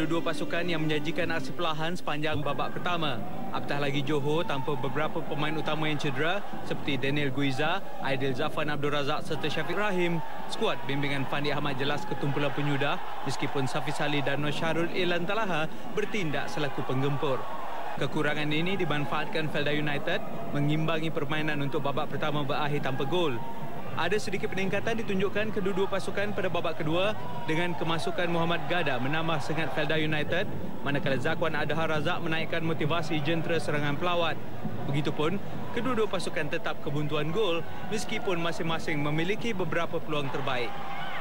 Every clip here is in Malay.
kedua-dua pasukan yang menyajikan aksi perlahan sepanjang babak pertama. Apatah lagi Johor tanpa beberapa pemain utama yang cedera seperti Daniel Guiza, Aidil Zafan Abdul Razak serta Syafiq Rahim. Skuad bimbingan Fandi Ahmad jelas ketumpulan penyudah meskipun Safiz Ali dan Nosyarul Ilan Talaha bertindak selaku penggempur. Kekurangan ini dimanfaatkan Felda United mengimbangi permainan untuk babak pertama berakhir tanpa gol. Ada sedikit peningkatan ditunjukkan kedua-dua pasukan pada babak kedua dengan kemasukan Muhammad Gada menambah sengat Felda United, manakala Zakwan Adhar Razak menaikkan motivasi jentera serangan pelawat. Begitupun, kedua-dua pasukan tetap kebuntuan gol meskipun masing-masing memiliki beberapa peluang terbaik.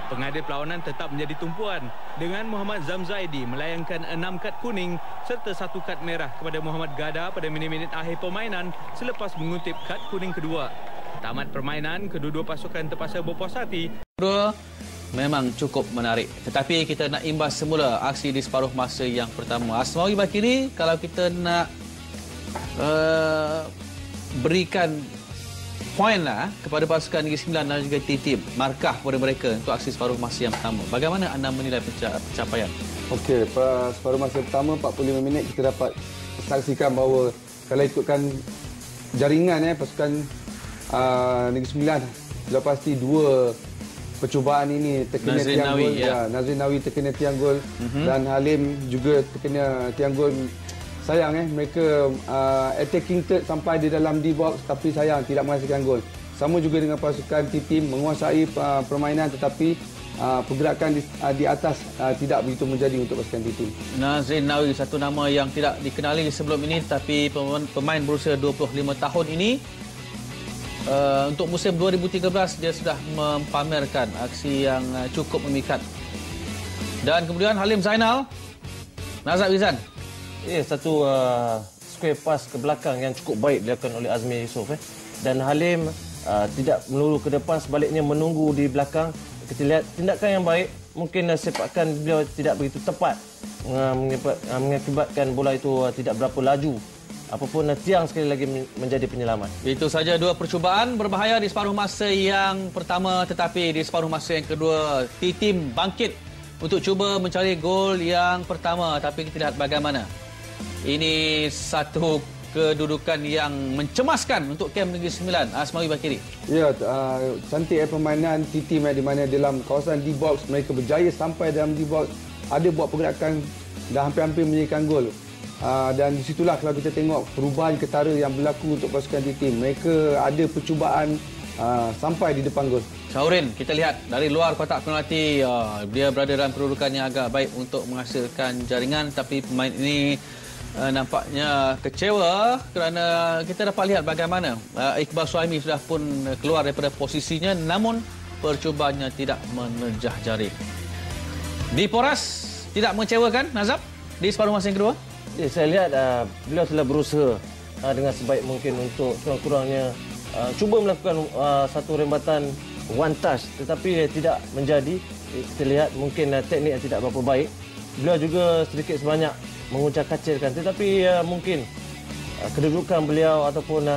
Pengadil perlawanan tetap menjadi tumpuan dengan Muhammad Zamzaidi melayangkan 6 kad kuning serta 1 kad merah kepada Muhammad Gada pada minit-minit akhir permainan selepas mengutip kad kuning kedua. Tamat permainan, kedua-dua pasukan terpaksa berpuas hati. Memang cukup menarik. Tetapi kita nak imbas semula aksi di separuh masa yang pertama. Asmawi Bakiri, kalau kita nak berikan poin lah kepada pasukan Negeri Sembilan dan juga tim markah kepada mereka untuk aksi separuh masa yang pertama. Bagaimana anda menilai pencapaian? Okey, separuh masa pertama 45 minit kita dapat saksikan bahawa kalau ikutkan jaringan pasukan Negeri Sembilan sudah pasti 2 percubaan ini terkena tiang gol. Nazrin Nawi terkena tiang gol dan Halim juga terkena tiang gol. Sayang mereka attacking third sampai di dalam D-box tapi sayang tidak menghasilkan gol. Sama juga dengan pasukan T-Team menguasai permainan tetapi pergerakan di atas tidak begitu menjadi untuk pasukan T-Team. Nazrin Nawi, satu nama yang tidak dikenali sebelum ini tapi pemain berusia 25 tahun ini untuk musim 2013 dia sudah mempamerkan aksi yang cukup memikat. Dan kemudian Halim Zainal, Nazab Izan. Satu square pass ke belakang yang cukup baik dilakukan oleh Azmi Yusof. Dan Halim tidak melulu ke depan, sebaliknya menunggu di belakang. Kita lihat tindakan yang baik, mungkin sepakan beliau tidak begitu tepat mengakibatkan bola itu tidak berapa laju. Apapun tiang sekali lagi menjadi penyelamat. Itu saja 2 percubaan berbahaya di separuh masa yang pertama, tetapi di separuh masa yang kedua T-Team bangkit untuk cuba mencari gol yang pertama, tapi kita lihat bagaimana. Ini satu kedudukan yang mencemaskan untuk kem Negeri Sembilan. Asmawi Bakiri. Ya, cantik permainan T-Team di mana dalam kawasan D-box mereka berjaya sampai dalam D-box, ada buat pergerakan dah hampir-hampir menjadikan gol. Dan di situlah kalau kita tengok perubahan ketara yang berlaku untuk pasukan T-Team. Mereka ada percubaan sampai di depan gol. Syaurin, kita lihat dari luar kotak penalti, dia berada dalam kedudukan yang agak baik untuk menghasilkan jaringan, tapi pemain ini nampaknya kecewa kerana kita dapat lihat bagaimana Iqbal Suhaimi sudah pun keluar daripada posisinya, namun percubaannya tidak menerjah jaring. Di Poras tidak mengecewakan Nazab di separuh masa yang kedua? Saya lihat beliau telah berusaha dengan sebaik mungkin untuk kurang-kurangnya cuba melakukan satu rembatan one touch, tetapi tidak menjadi. Kita lihat mungkin teknik yang tidak berapa baik. Beliau juga sedikit sebanyak mengucak-kacirkan, tetapi mungkin kedudukan beliau ataupun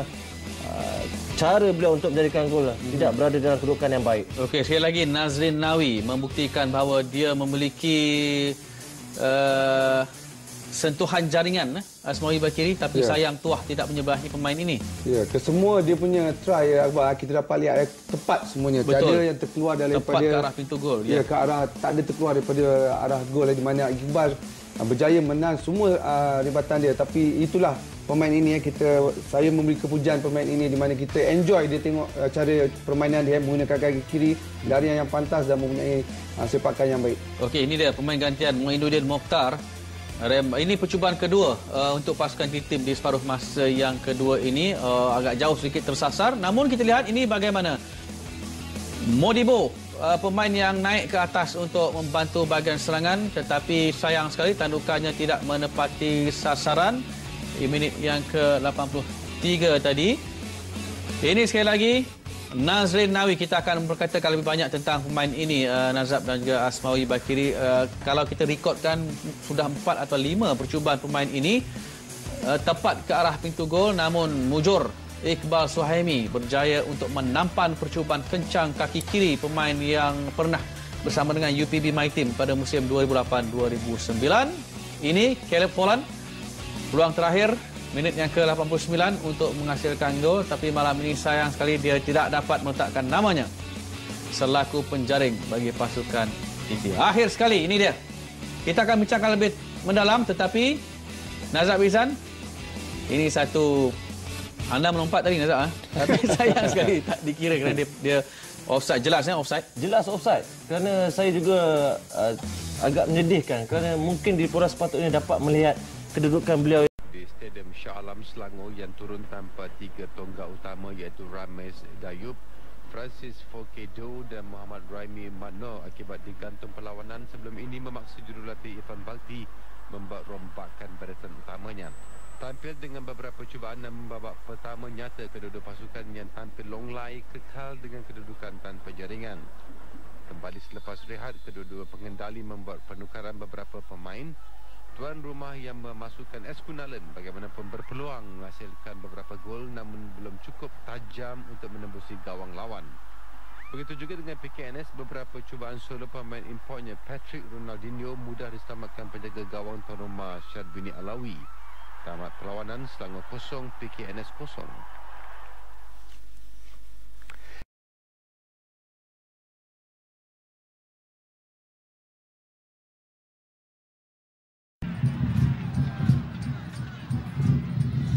cara beliau untuk menjadikan gol tidak berada dalam kedudukan yang baik. Okey, sekali lagi Nazrin Nawi membuktikan bahawa dia memiliki sentuhan jaringan Asmawi Bakiri, tapi sayang tuah tidak menyeberangi pemain ini. Ya, kesemua dia punya try Akbar, kita dapat lihat tepat semuanya. Betul. Tiada yang terkeluar daripada tepat ke arah pintu gol. Ya, ke arah, tak ada terkeluar daripada arah gol di mana Iqbal berjaya menang semua rebatan dia. Tapi itulah pemain ini saya memberi kepujian pemain ini di mana kita enjoy dia tengok cara permainan dia menggunakan kaki kiri, larian yang pantas dan mempunyai sepakan yang baik. Okey, ini dia pemain gantian Muinuddin Mokhtar. Ini percubaan kedua untuk pasukan T-Team di separuh masa yang kedua ini, agak jauh sedikit tersasar. Namun kita lihat ini bagaimana Modibo, pemain yang naik ke atas untuk membantu bahagian serangan, tetapi sayang sekali tandukannya tidak menepati sasaran di minit yang ke-83 tadi. Ini sekali lagi Nazrin Nawi. Kita akan berkatakan lebih banyak tentang pemain ini, Nazab dan juga Asmawi Bakiri. Kalau kita rekodkan sudah 4 atau 5 percubaan pemain ini tepat ke arah pintu gol, namun mujur Iqbal Suhaimi berjaya untuk menampan percubaan kencang kaki kiri pemain yang pernah bersama dengan UPB My Team pada musim 2008-2009. Ini Caleb Folland, peluang terakhir minit yang ke-89 untuk menghasilkan gol, tapi malam ini sayang sekali dia tidak dapat meletakkan namanya selaku penjaring bagi pasukan India. Akhir sekali, ini dia. Kita akan bincangkan lebih mendalam, tetapi Nazab Izan, ini satu, anda melompat tadi Nazab, tapi sayang sekali tak dikira kerana dia offside. Jelasnya offside? Jelas offside. Kerana saya juga agak menyedihkan kerana mungkin Dipura sepatutnya dapat melihat kedudukan beliau di Stadium Shah Alam Selangor yang turun tanpa 3 tonggak utama iaitu Ramesh Dayub, Francis Fokedo dan Muhammad Raimi Madno akibat digantung perlawanan sebelum ini memaksa jurulatih Irfan Balti merombakan barisan utamanya. Tampil dengan beberapa cubaan namun babak pertama nyata kedua-dua pasukan yang tampil longlai kekal dengan kedudukan tanpa jaringan. Kembali selepas rehat, kedua-dua pengendali membuat penukaran beberapa pemain. Tuan rumah yang memasukkan Eskunalan bagaimanapun berpeluang menghasilkan beberapa gol namun belum cukup tajam untuk menembusi gawang lawan. Begitu juga dengan PKNS, beberapa cubaan solo pemain importnya Patrick Ronaldinho mudah diselamatkan penjaga gawang tuan rumah Syadbini Alawi. Tamat perlawanan, Selangor 0, PKNS 0.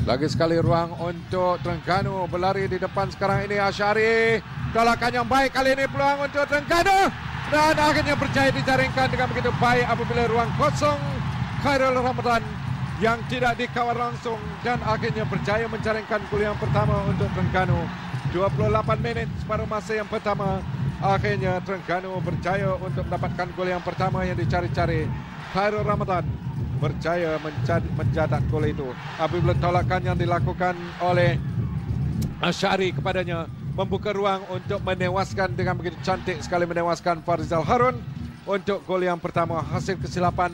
Lagi sekali ruang untuk Terengganu berlari di depan sekarang ini Asyari. Tolakan yang baik kali ini, peluang untuk Terengganu dan akhirnya berjaya dijaringkan dengan begitu baik apabila ruang kosong. Khairul Ramadan yang tidak dikawal langsung dan akhirnya berjaya menjaringkan gol yang pertama untuk Terengganu. 28 minit separuh masa yang pertama, akhirnya Terengganu berjaya untuk mendapatkan gol yang pertama yang dicari-cari. Khairul Ramadan berjaya mencetak gol itu apabila tolakan yang dilakukan oleh Asyari kepadanya membuka ruang untuk menewaskan dengan begitu cantik sekali, menewaskan Farizal Harun untuk gol yang pertama. Hasil kesilapan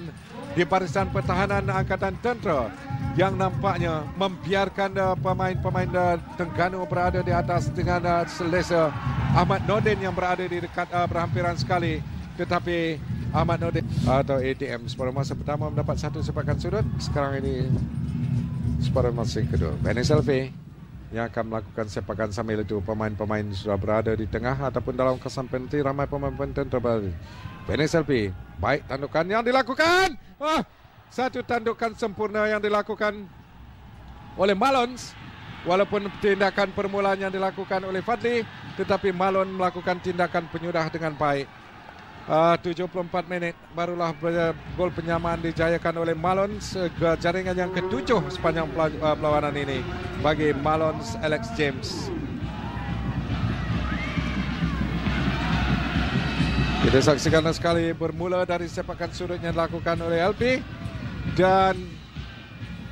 di barisan pertahanan Angkatan Tentera yang nampaknya membiarkan pemain-pemain Terengganu berada di atas dengan selesa. Ahmad Nordin yang berada di dekat berhampiran sekali, tetapi Ahmad Nordin atau ATM separuh masa pertama mendapat satu sepakan sudut. Sekarang ini separuh masa yang kedua, Benny Selvi yang akan melakukan sepakan. Sambil itu pemain-pemain sudah berada di tengah ataupun dalam kawasan penalti. Ramai pemain-pemain terbaru. Benny Selvi, baik tandukan yang dilakukan. Satu tandukan sempurna yang dilakukan oleh Malons. Walaupun tindakan permulaan yang dilakukan oleh Fadli, tetapi Malon melakukan tindakan penyudah dengan baik. 74 minit barulah gol penyamaan dijayakan oleh Malons, jaringan yang ke-7 sepanjang perlawanan ini bagi Malons Alex James. Kita saksikan sekali bermula dari sepakan sudut yang dilakukan oleh LP dan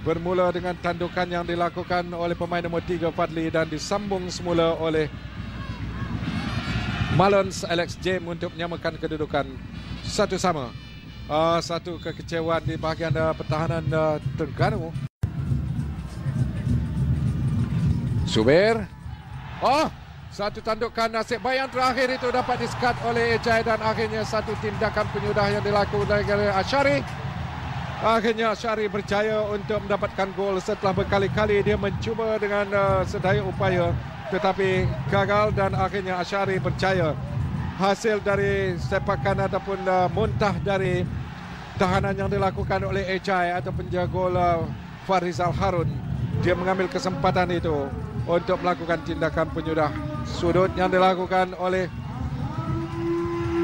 bermula dengan tandukan yang dilakukan oleh pemain nombor 3 Fadli dan disambung semula oleh Malons Alex James untuk menyamakan kedudukan 1-1. Satu kekecewaan di bahagian pertahanan Terengganu. Subir. Satu tandukan nasib baik yang terakhir itu dapat disekat oleh Ejai dan akhirnya satu tindakan penyudah yang dilakukan oleh Asyari. Akhirnya Asyari berjaya untuk mendapatkan gol setelah berkali-kali dia mencuba dengan sedaya upaya, tetapi gagal dan akhirnya Asyari berjaya. Hasil dari sepakan ataupun muntah dari tahanan yang dilakukan oleh Ejai atau penjaga gol Farizal Harun, dia mengambil kesempatan itu untuk melakukan tindakan penyudah sudut yang dilakukan oleh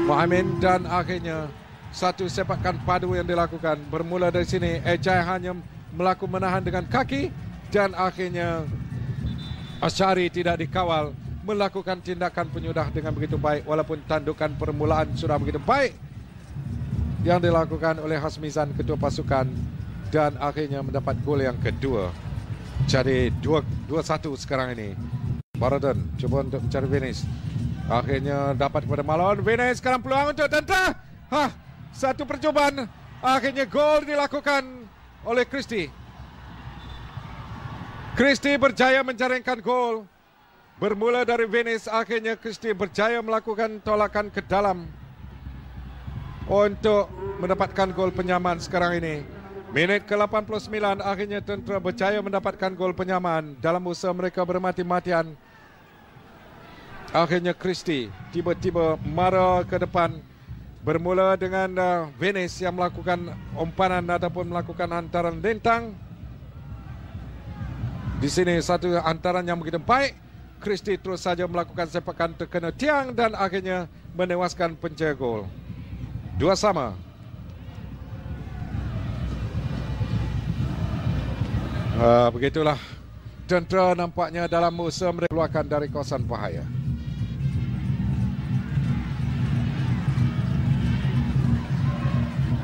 Muhammad dan akhirnya satu sepakan padu yang dilakukan. Bermula dari sini Ejai hanya melakukan menahan dengan kaki dan akhirnya Asyari tidak dikawal melakukan tindakan penyudah dengan begitu baik walaupun tandukan permulaan sudah begitu baik yang dilakukan oleh Hasmizan ketua pasukan dan akhirnya mendapat gol yang kedua. Jadi 2-1 sekarang ini. Baradon cuba untuk mencari Venice. Akhirnya dapat kepada Malon. Venice sekarang peluang untuk Tentera. Satu percubaan. Akhirnya gol dilakukan oleh Christie. Christie berjaya menjaringkan gol. Bermula dari Venice, akhirnya Christie berjaya melakukan tolakan ke dalam untuk mendapatkan gol penyamaan sekarang ini. Minit ke-89 akhirnya Tentera berjaya mendapatkan gol penyamaan dalam usaha mereka bermati-matian. Akhirnya Christie tiba-tiba mara ke depan. Bermula dengan Venice yang melakukan umpanan ataupun melakukan hantaran lintang. Di sini satu hantaran yang begitu baik. Christie terus saja melakukan sepakan terkena tiang dan akhirnya menewaskan penjaga gol. 2-2. Begitulah Tentera nampaknya dalam usaha mereka keluarkan dari kawasan bahaya.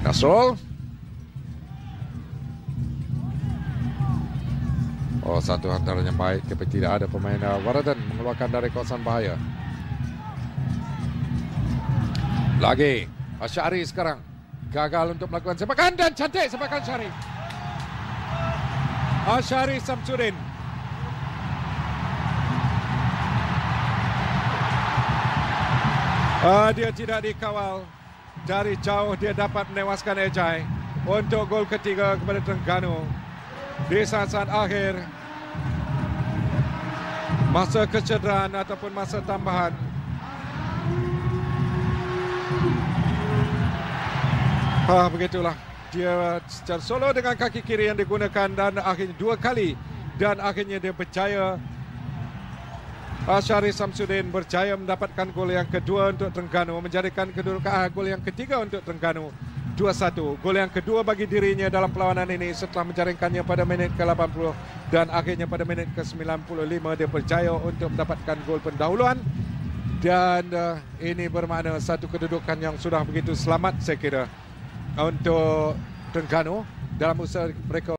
Nasrul. Oh, satu hantaran yang baik tapi tidak ada pemain Waradan mengeluarkan dari kawasan bahaya. Lagi Asyari sekarang gagal untuk melakukan sepakan dan cantik sepakan Asyari. Asyari Samsudin. Dia tidak dikawal. Dari jauh dia dapat menewaskan Ejai untuk gol ketiga kepada Terengganu. Di saat-saat akhir masa kecederaan ataupun masa tambahan. Begitulah. Dia secara solo dengan kaki kiri yang digunakan dan akhirnya 2 kali dan akhirnya dia berjaya. Asyari Samsudin berjaya mendapatkan gol yang kedua untuk Terengganu, menjadikan kedudukan gol yang ketiga untuk Terengganu 2-1. Gol yang kedua bagi dirinya dalam perlawanan ini setelah menjaringkannya pada minit ke-80 dan akhirnya pada minit ke-95 dia berjaya untuk mendapatkan gol pendahuluan. Dan ini bermakna satu kedudukan yang sudah begitu selamat saya kira untuk Terengganu dalam usaha mereka.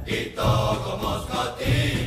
Kita Komos Koti